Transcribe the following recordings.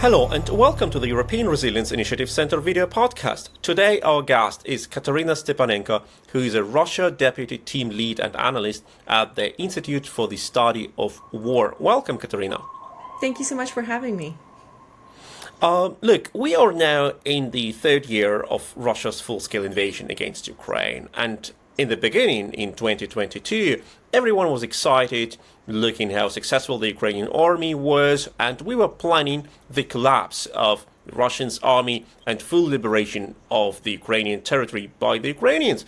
Hello and welcome to the European Resilience Initiative Center video podcast. Today our guest is Kateryna Stepanenko, who is a Russia deputy team lead and analyst at the Institute for the Study of War. Welcome, Kateryna. Thank you so much for having me. Look, we are now in the third year of Russia's full-scale invasion against Ukraine, and in the beginning, in 2022, everyone was excited, looking how successful the Ukrainian army was, and we were planning the collapse of the Russian army and full liberation of the Ukrainian territory by the Ukrainians.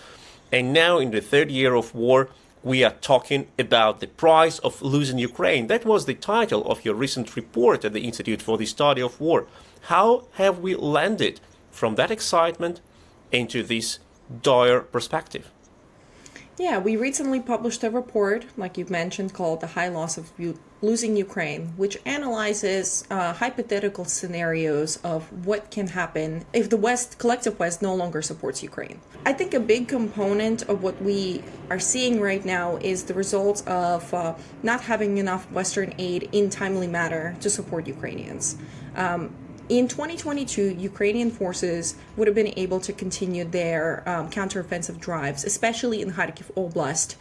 And now, in the third year of war, we are talking about the price of losing Ukraine. That was the title of your recent report at the Institute for the Study of War. How have we landed from that excitement into this dire perspective? Yeah, we recently published a report, like you've mentioned, called The High Loss of Losing Ukraine, which analyzes hypothetical scenarios of what can happen if the West, collective West, no longer supports Ukraine. I think a big component of what we are seeing right now is the results of not having enough Western aid in timely manner to support Ukrainians. In 2022, Ukrainian forces would have been able to continue their counteroffensive drives, especially in Kharkiv Oblast,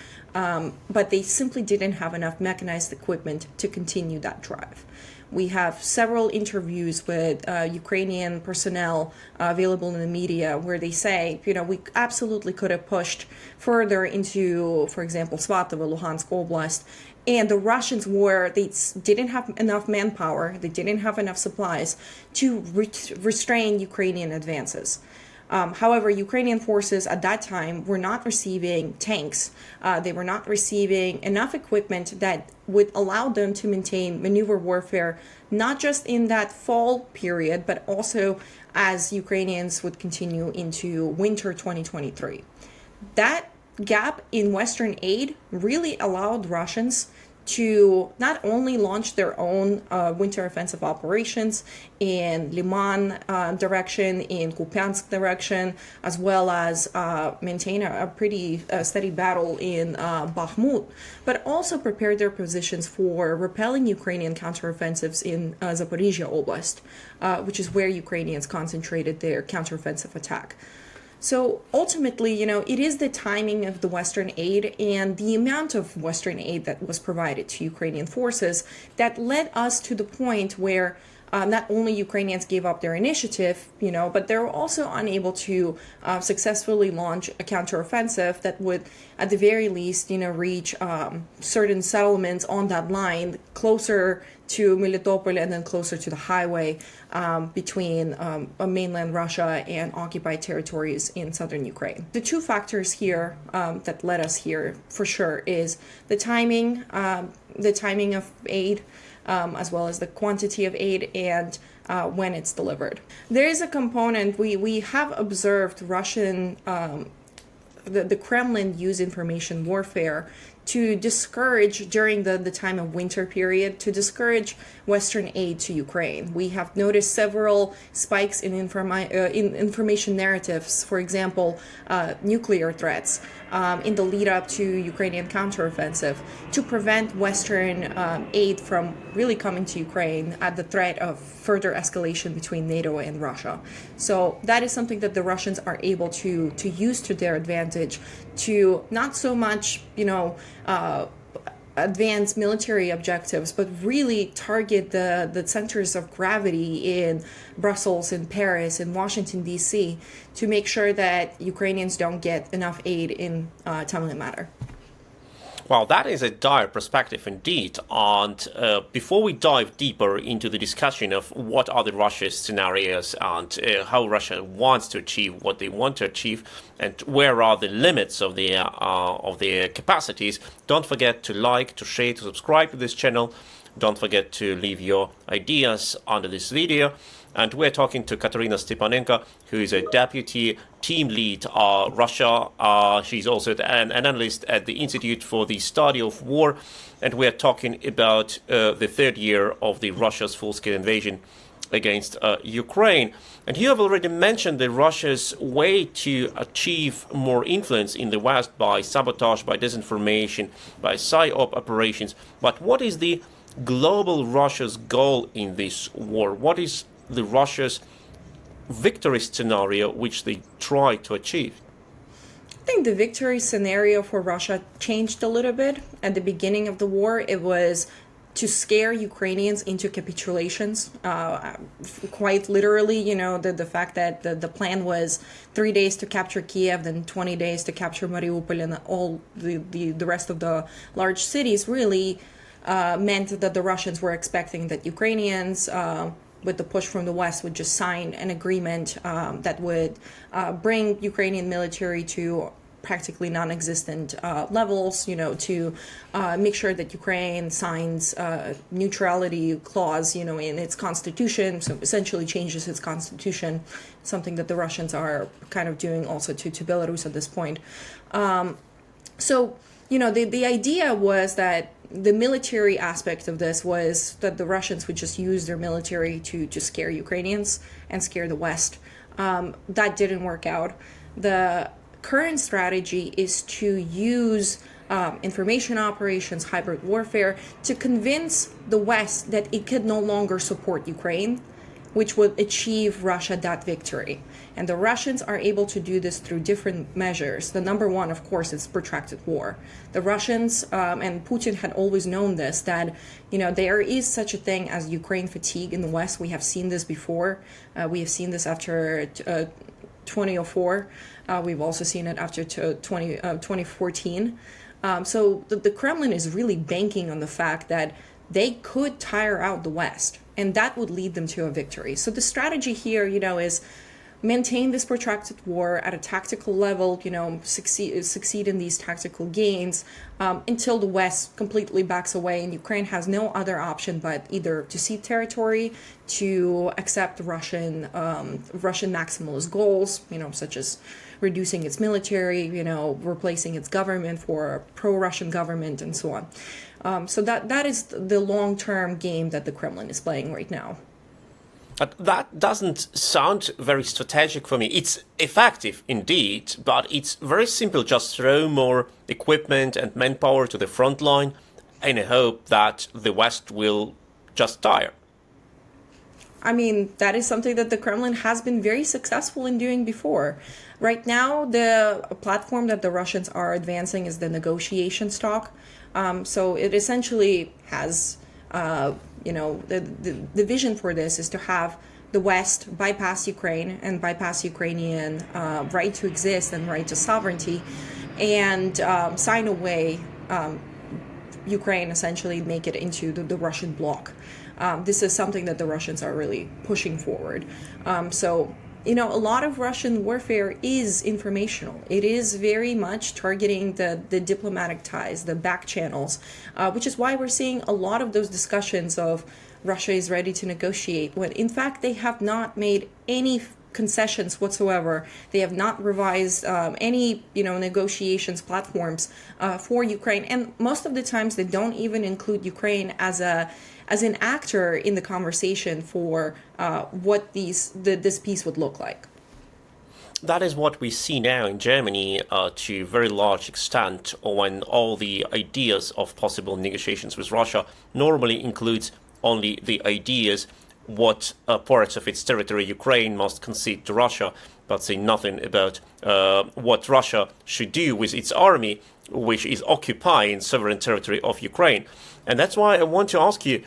but they simply didn't have enough mechanized equipment to continue that drive. We have several interviews with Ukrainian personnel available in the media where they say, we absolutely could have pushed further into, for example, Svatovo, Luhansk Oblast, and the Russians they didn't have enough manpower, they didn't have enough supplies to restrain Ukrainian advances. However, Ukrainian forces at that time were not receiving tanks. They were not receiving enough equipment that would allow them to maintain maneuver warfare, not just in that fall period, but also as Ukrainians would continue into winter 2023. That gap in Western aid really allowed Russians to not only launch their own winter offensive operations in Liman direction, in Kupiansk direction, as well as maintain a pretty steady battle in Bakhmut, but also prepare their positions for repelling Ukrainian counteroffensives in Zaporizhia Oblast, which is where Ukrainians concentrated their counteroffensive attack. So ultimately, it is the timing of the Western aid and the amount of Western aid that was provided to Ukrainian forces that led us to the point where not only Ukrainians gave up their initiative, but they were also unable to successfully launch a counteroffensive that would, at the very least, reach certain settlements on that line closer to Melitopol and then closer to the highway between mainland Russia and occupied territories in southern Ukraine. The two factors here that led us here, for sure, is the timing of aid, as well as the quantity of aid and when it's delivered. There is a component, we have observed Russian, the Kremlin use information warfare to discourage, during the time of winter period, to discourage Western aid to Ukraine. We have noticed several spikes in information narratives, for example, nuclear threats in the lead up to Ukrainian counteroffensive, to prevent Western aid from really coming to Ukraine at the threat of further escalation between NATO and Russia. So that is something that the Russians are able to use to their advantage to not so much, advance military objectives, but really target the centers of gravity in Brussels, in Paris, in Washington, D.C., to make sure that Ukrainians don't get enough aid in a timely manner. Well, that is a dire perspective indeed. And before we dive deeper into the discussion of what are the Russia's scenarios and how Russia wants to achieve what they want to achieve and where are the limits of their capacities, don't forget to like, to share, to subscribe to this channel. Don't forget to leave your ideas under this video. And we're talking to Kateryna Stepanenko, who is a deputy team lead Russia. She's also an analyst at the Institute for the Study of War. And we're talking about the third year of the Russia's full-scale invasion against Ukraine. And you have already mentioned that Russia's way to achieve more influence in the West by sabotage, by disinformation, by PSYOP operations. But what is the global Russia's goal in this war? What is the Russia's victory scenario which they try to achieve? I think the victory scenario for Russia changed a little bit. At the beginning of the war, it was to scare Ukrainians into capitulations. Quite literally, the fact that the plan was 3 days to capture Kiev, then 20 days to capture Mariupol, and all the rest of the large cities really meant that the Russians were expecting that Ukrainians, with the push from the West, would just sign an agreement that would bring Ukrainian military to practically non-existent levels, to make sure that Ukraine signs neutrality clause, in its constitution, so essentially changes its constitution, something that the Russians are kind of doing also to Belarus at this point. The idea was that the military aspect of this was that the Russians would just use their military to scare Ukrainians and scare the West. That didn't work out. The current strategy is to use information operations, hybrid warfare, to convince the West that it could no longer support Ukraine, which would achieve Russia that victory. And the Russians are able to do this through different measures. The number one, of course, is protracted war. The Russians, and Putin had always known this, that, there is such a thing as Ukraine fatigue in the West. We have seen this before. We have seen this after 2004. We've also seen it after 2014. So the Kremlin is really banking on the fact that they could tire out the West, and that would lead them to a victory. So the strategy here, is maintain this protracted war at a tactical level, succeed in these tactical gains until the West completely backs away and Ukraine has no other option but either to cede territory, to accept Russian maximalist goals, such as reducing its military, replacing its government for a pro-Russian government and so on. So that is the long-term game that the Kremlin is playing right now. That doesn't sound very strategic for me. It's effective indeed, but it's very simple. Just throw more equipment and manpower to the front line in a hope that the West will just tire. I mean, that is something that the Kremlin has been very successful in doing before. Right now, the platform that the Russians are advancing is the negotiation talk. So it essentially has... the vision for this is to have the West bypass Ukraine and bypass Ukrainian right to exist and right to sovereignty and sign away Ukraine, essentially make it into the Russian bloc. This is something that the Russians are really pushing forward. A lot of Russian warfare is informational. It is very much targeting the diplomatic ties, the back channels, which is why we're seeing a lot of those discussions of Russia is ready to negotiate, when in fact they have not made any concessions whatsoever. They have not revised any negotiations platforms for Ukraine, and most of the times they don't even include Ukraine as an actor in the conversation for what this peace would look like. That is what we see now in Germany to a very large extent, when all the ideas of possible negotiations with Russia normally includes only the ideas what parts of its territory Ukraine must concede to Russia, but say nothing about what Russia should do with its army, which is occupying sovereign territory of Ukraine. And that's why I want to ask you,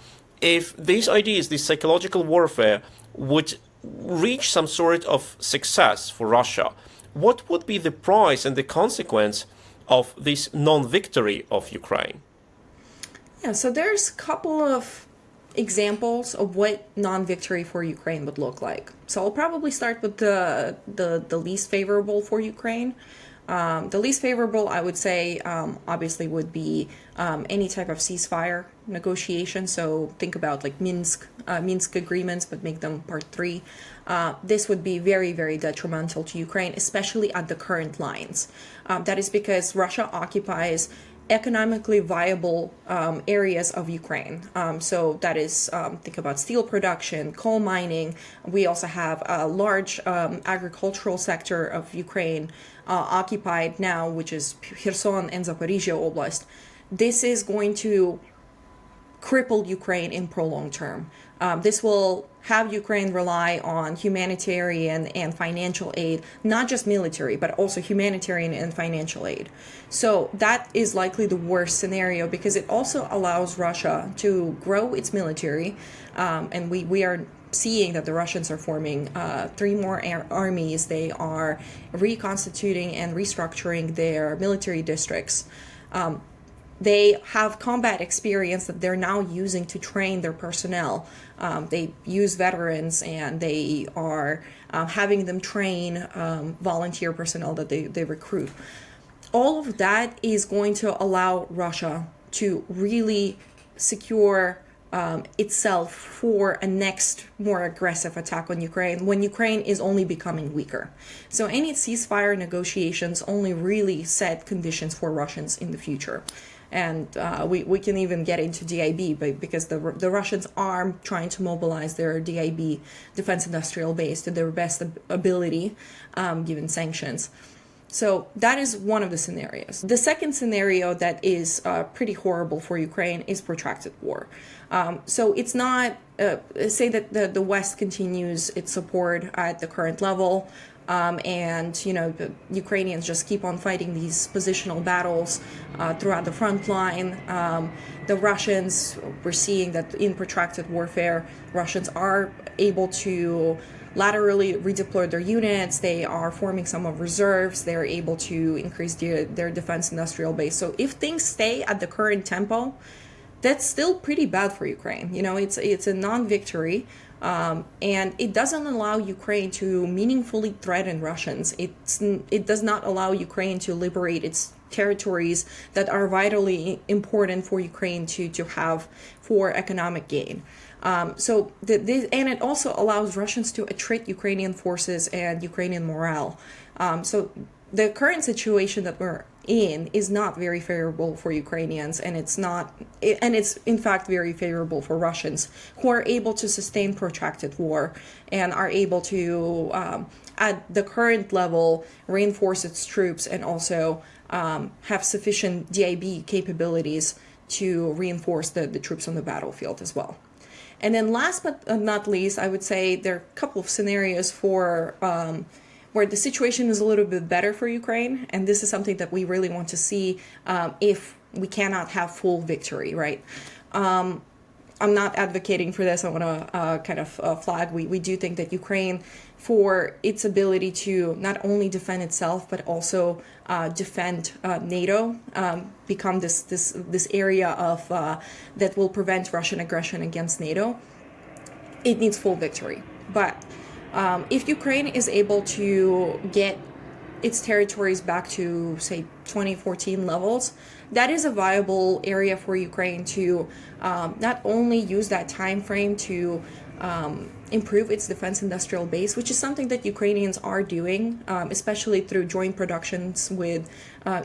if these ideas, this psychological warfare, would reach some sort of success for Russia, what would be the price and the consequence of this non-victory of Ukraine? Yeah, so there's a couple of examples of what non-victory for Ukraine would look like. So I'll probably start with the least favorable for Ukraine. The least favorable, I would say, obviously would be any type of ceasefire negotiation. So think about like Minsk agreements, but make them part 3. This would be very, very detrimental to Ukraine, especially at the current lines. That is because Russia occupies economically viable areas of Ukraine. So that is, think about steel production, coal mining. We also have a large agricultural sector of Ukraine occupied now, which is Kherson and Zaporizhia Oblast. This is going to cripple Ukraine in prolonged term. This will have Ukraine rely on humanitarian and financial aid, not just military, but also humanitarian and financial aid. So that is likely the worst scenario, because it also allows Russia to grow its military. And we are seeing that the Russians are forming 3 more armies. They are reconstituting and restructuring their military districts. They have combat experience that they're now using to train their personnel. They use veterans, and they are having them train volunteer personnel that they recruit. All of that is going to allow Russia to really secure itself for a next more aggressive attack on Ukraine when Ukraine is only becoming weaker. So any ceasefire negotiations only really set conditions for Russians in the future. And we can even get into DIB, because the Russians are trying to mobilize their DIB, defense industrial base, to their best ability, given sanctions. So that is one of the scenarios. The second scenario that is pretty horrible for Ukraine is protracted war. So it's not, say that the West continues its support at the current level, and the Ukrainians just keep on fighting these positional battles throughout the front line. The Russians, we're seeing that in protracted warfare, Russians are able to laterally redeploy their units. They are forming some of reserves. They're able to increase their defense industrial base. So if things stay at the current tempo, that's still pretty bad for Ukraine. It's a non-victory. And it doesn't allow Ukraine to meaningfully threaten Russians. It does not allow Ukraine to liberate its territories that are vitally important for Ukraine to have for economic gain. And it also allows Russians to attrit Ukrainian forces and Ukrainian morale. So the current situation that we're in is not very favorable for Ukrainians, and it's in fact very favorable for Russians, who are able to sustain protracted war and are able to, at the current level, reinforce its troops and also have sufficient DIB capabilities to reinforce the troops on the battlefield as well. And then last but not least, I would say there are a couple of scenarios for where the situation is a little bit better for Ukraine. And this is something that we really want to see if we cannot have full victory, right? I'm not advocating for this. I want to kind of flag. We do think that Ukraine, for its ability to not only defend itself, but also defend NATO, become this area of that will prevent Russian aggression against NATO, it needs full victory. But if Ukraine is able to get its territories back to, say, 2014 levels, that is a viable area for Ukraine to not only use that time frame to improve its defense industrial base, which is something that Ukrainians are doing, especially through joint productions with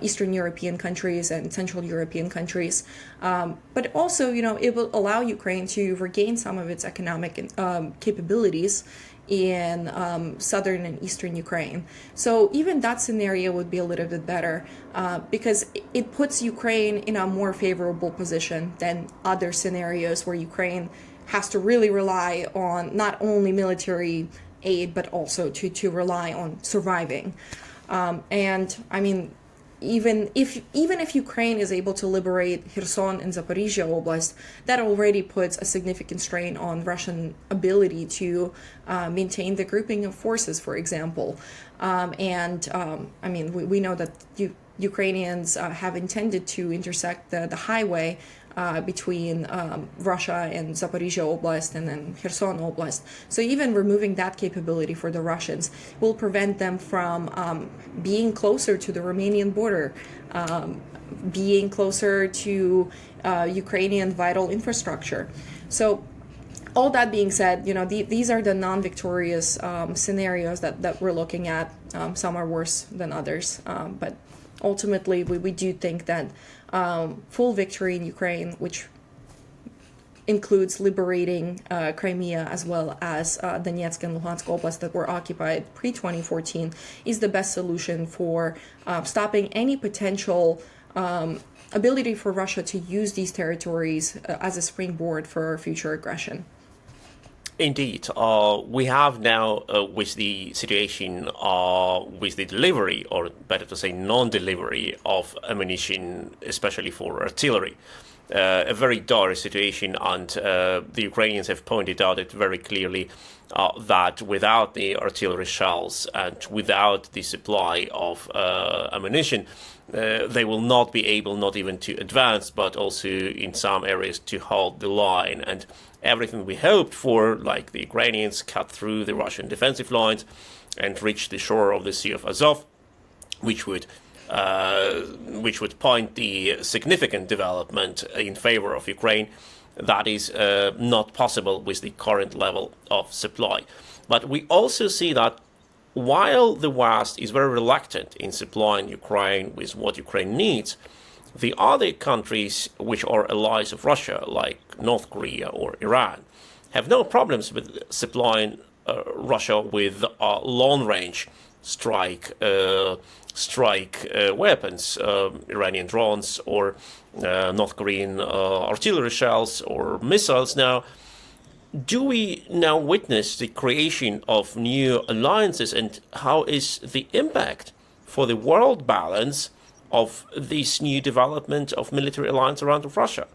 Eastern European countries and Central European countries. But also, it will allow Ukraine to regain some of its economic capabilities in southern and eastern Ukraine. So even that scenario would be a little bit better because it puts Ukraine in a more favorable position than other scenarios where Ukraine has to really rely on not only military aid, but also to rely on surviving. And I mean, even if Ukraine is able to liberate Kherson and Zaporizhia Oblast, that already puts a significant strain on Russian ability to maintain the grouping of forces, for example. I mean, we know that Ukrainians have intended to intersect the highway between Russia and Zaporizhia Oblast and then Kherson Oblast. So even removing that capability for the Russians will prevent them from being closer to the Romanian border, being closer to Ukrainian vital infrastructure. So all that being said, these are the non-victorious scenarios that we're looking at. Some are worse than others, but ultimately we do think that full victory in Ukraine, which includes liberating Crimea as well as Donetsk and Luhansk Oblast that were occupied pre-2014, is the best solution for stopping any potential ability for Russia to use these territories as a springboard for future aggression. Indeed, we have now, with the situation, with the delivery, or better to say non-delivery of ammunition, especially for artillery, a very dire situation, and the Ukrainians have pointed out it very clearly that without the artillery shells and without the supply of ammunition, they will not be able not even to advance, but also in some areas to hold the line. And everything we hoped for, like the Ukrainians cut through the Russian defensive lines and reach the shore of the Sea of Azov, which would point the significant development in favor of Ukraine, that is not possible with the current level of supply. But we also see that while the West is very reluctant in supplying Ukraine with what Ukraine needs, the other countries which are allies of Russia, like North Korea or Iran, have no problems with supplying Russia with long-range strike weapons, Iranian drones or North Korean artillery shells or missiles. Now, do we now witness the creation of new alliances, and how is the impact for the world balance of this new development of military alliance around Russia?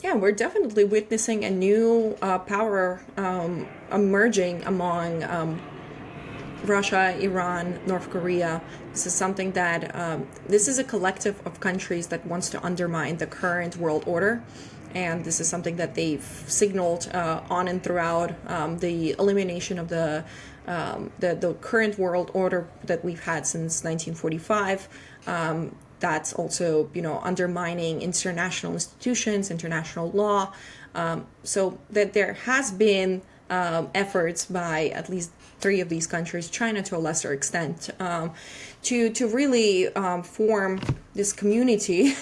Yeah, we're definitely witnessing a new power emerging among Russia, Iran, North Korea. This is something that, this is a collective of countries that wants to undermine the current world order. And this is something that they've signaled on and throughout the elimination of the current world order that we've had since 1945. That's also, undermining international institutions, international law. So that there has been efforts by at least three of these countries, China to a lesser extent, to really form this community,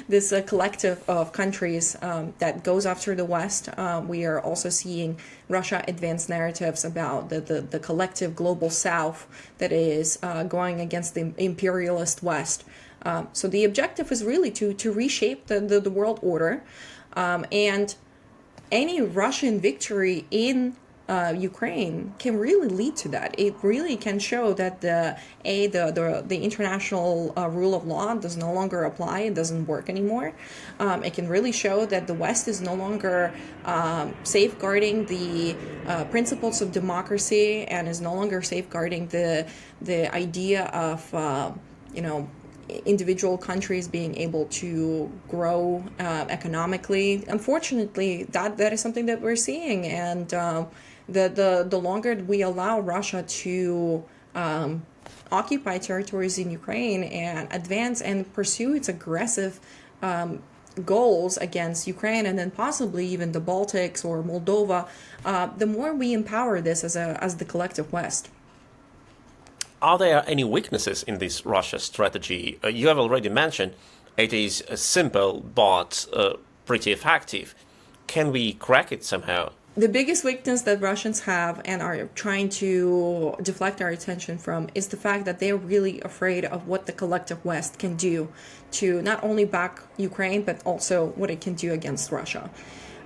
this collective of countries that goes after the West. We are also seeing Russia advance narratives about the collective global South that is going against the imperialist West. So the objective is really to reshape the world order, and any Russian victory in Ukraine can really lead to that. It really can show that the international rule of law does no longer apply. It doesn't work anymore. It can really show that the West is no longer safeguarding the principles of democracy, and is no longer safeguarding the idea of individual countries being able to grow economically. Unfortunately, that is something that we're seeing, and the longer we allow Russia to occupy territories in Ukraine and advance and pursue its aggressive goals against Ukraine, and then possibly even the Baltics or Moldova, the more we empower this as the collective West. Are there any weaknesses in this Russia strategy? You have already mentioned it is simple but pretty effective. Can we crack it somehow? The biggest weakness that Russians have and are trying to deflect our attention from is the fact that they're really afraid of what the collective West can do to not only back Ukraine, but also what it can do against Russia.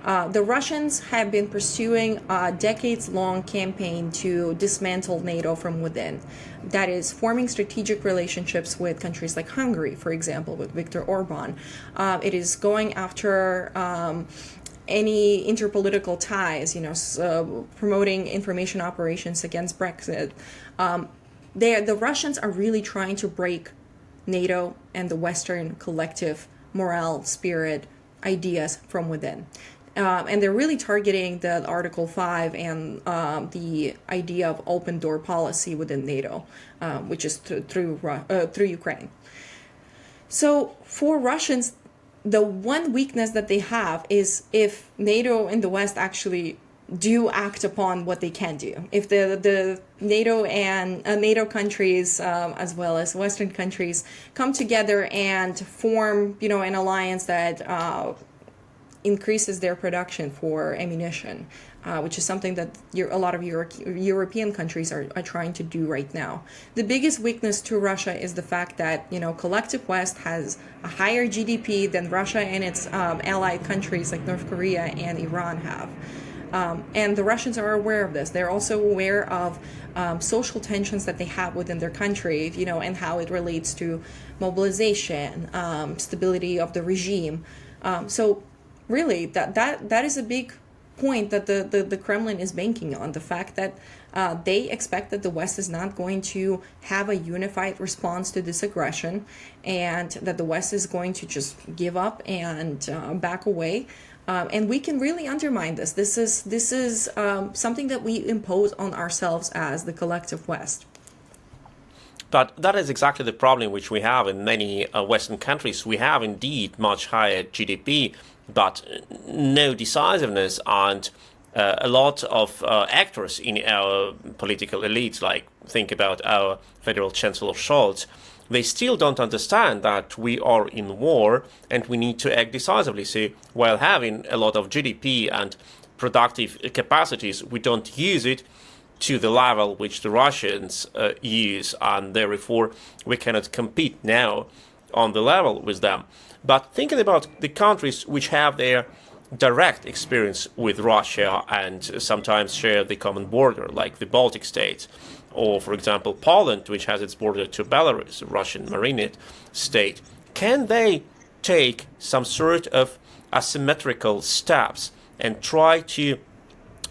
The Russians have been pursuing a decades-long campaign to dismantle NATO from within. That is forming strategic relationships with countries like Hungary, for example, with Viktor Orban. It is going after any interpolitical ties, promoting information operations against Brexit. The Russians are really trying to break NATO and the Western collective morale, spirit, ideas from within. And they're really targeting the Article 5 and the idea of open door policy within NATO, which is through Ukraine. So for Russians, the one weakness that they have is if NATO and the West actually do act upon what they can do. If the NATO and NATO countries, as well as Western countries, come together and form, an alliance that increases their production for ammunition, which is something that a lot of European countries are trying to do right now. The biggest weakness to Russia is the fact that, collective West has a higher GDP than Russia and its allied countries like North Korea and Iran have. And the Russians are aware of this. They're also aware of social tensions that they have within their country, and how it relates to mobilization, stability of the regime. So really, that is a big point that the Kremlin is banking on, the fact that they expect that the West is not going to have a unified response to this aggression, and that the West is going to just give up and back away. And we can really undermine this. This is something that we impose on ourselves as the collective West. But that is exactly the problem which we have in many Western countries. We have indeed much higher GDP, but no decisiveness, and a lot of actors in our political elites, like think about our Federal Chancellor Scholz, they still don't understand that we are in war and we need to act decisively. So while having a lot of GDP and productive capacities, we don't use it to the level which the Russians use, and therefore we cannot compete now on the level with them. But thinking about the countries which have their direct experience with Russia and sometimes share the common border, like the Baltic states, or, for example, Poland, which has its border to Belarus, a Russian marinette state, can they take some sort of asymmetrical steps and try to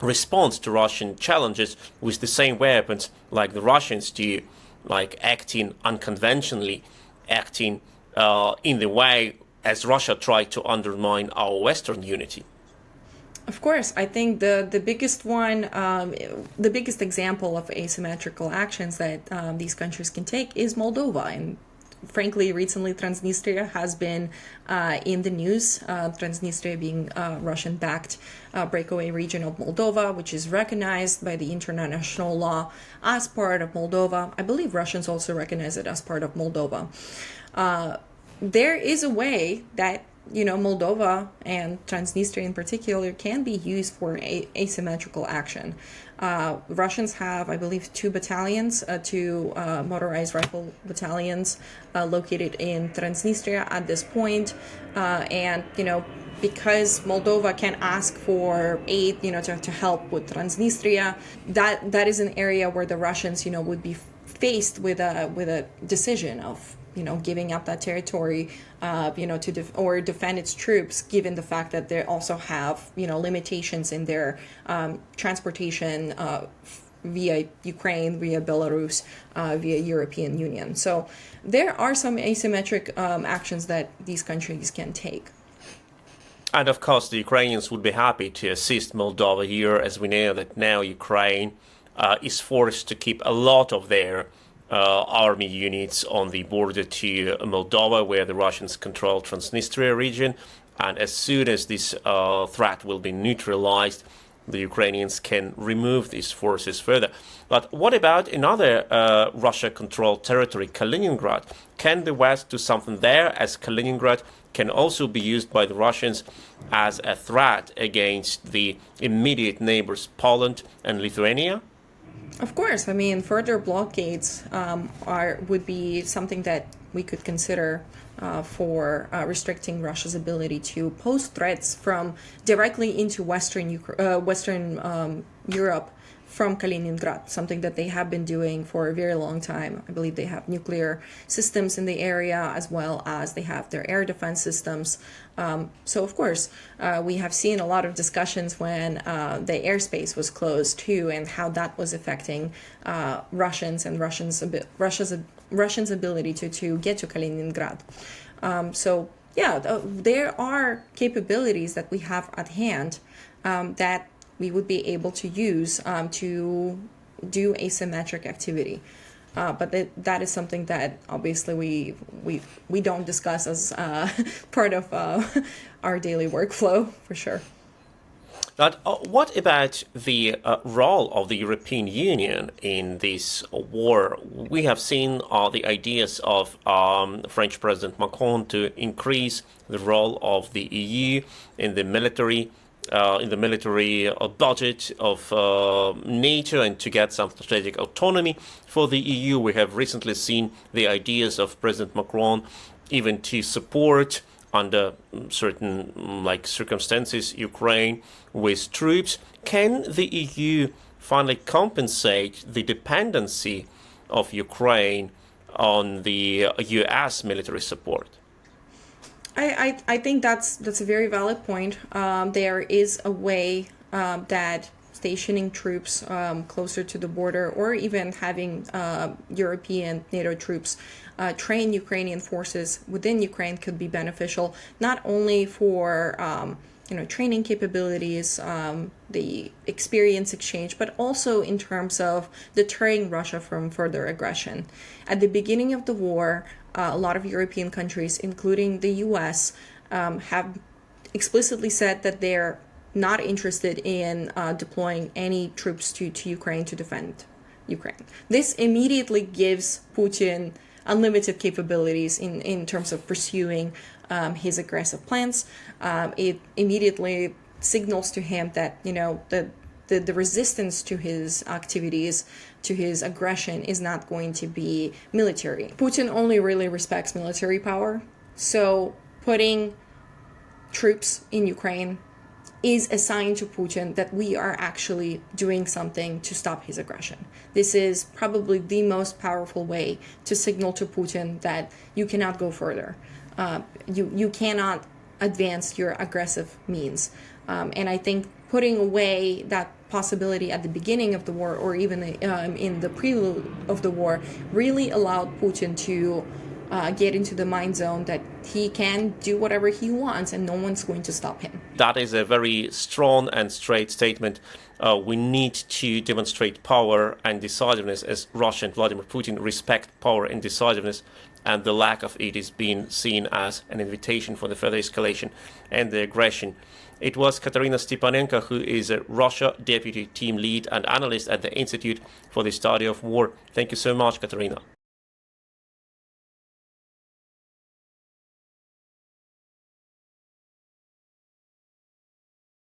respond to Russian challenges with the same weapons like the Russians do, like acting unconventionally, acting in the way as Russia tried to undermine our Western unity? Of course, I think the biggest one, the biggest example of asymmetrical actions that these countries can take is Moldova. And frankly, recently Transnistria has been in the news. Transnistria being a Russian-backed breakaway region of Moldova, which is recognized by the international law as part of Moldova. I believe Russians also recognize it as part of Moldova. There is a way that Moldova and Transnistria in particular can be used for asymmetrical action. Russians have, I believe, 2 battalions, 2 motorized rifle battalions located in Transnistria at this point. And, because Moldova can ask for aid, to help with Transnistria, that is an area where the Russians, would be faced with a decision of giving up that territory, to defend its troops, given the fact that they also have, limitations in their transportation via Ukraine, via Belarus, via European Union. So there are some asymmetric actions that these countries can take. And of course, the Ukrainians would be happy to assist Moldova here, as we know that now Ukraine is forced to keep a lot of their army units on the border to Moldova, where the Russians control Transnistria region. And as soon as this threat will be neutralized, the Ukrainians can remove these forces further. But what about another Russia-controlled territory, Kaliningrad? Can the West do something there, as Kaliningrad can also be used by the Russians as a threat against the immediate neighbors Poland and Lithuania? Of course, I mean, further blockades would be something that we could consider for restricting Russia's ability to pose threats from directly into Western Europe from Kaliningrad, something that they have been doing for a very long time. I believe they have nuclear systems in the area, as well as they have their air defense systems. So, of course, we have seen a lot of discussions when the airspace was closed too, and how that was affecting Russians and Russia's ability to get to Kaliningrad. There are capabilities that we have at hand that we would be able to use to do asymmetric activity. But that is something that obviously we don't discuss as part of our daily workflow, for sure. But what about the role of the European Union in this war? We have seen the ideas of French President Macron to increase the role of the EU in the military in the military budget of NATO and to get some strategic autonomy for the EU. We have recently seen the ideas of President Macron even to support under certain circumstances Ukraine with troops. Can the EU finally compensate the dependency of Ukraine on the US military support? I think that's a very valid point. There is a way that stationing troops closer to the border, or even having European NATO troops train Ukrainian forces within Ukraine, could be beneficial, not only for training capabilities, the experience exchange, but also in terms of deterring Russia from further aggression. At the beginning of the war, a lot of European countries, including the US, have explicitly said that they're not interested in deploying any troops to Ukraine to defend Ukraine. This immediately gives Putin unlimited capabilities in terms of pursuing his aggressive plans. It immediately signals to him that the resistance to his activities, to his aggression, is not going to be military. Putin only really respects military power, so putting troops in Ukraine is a sign to Putin that we are actually doing something to stop his aggression. This is probably the most powerful way to signal to Putin that you cannot go further. You cannot advance your aggressive means. And I think putting away that possibility at the beginning of the war, or even in the prelude of the war, really allowed Putin to get into the mind zone that he can do whatever he wants and no one's going to stop him. That is a very strong and straight statement. We need to demonstrate power and decisiveness, as Russia and Vladimir Putin respect power and decisiveness, and the lack of it is being seen as an invitation for the further escalation and the aggression. It was Kateryna Stepanenko, who is a Russia deputy team lead and analyst at the Institute for the Study of War. Thank you so much, Kateryna.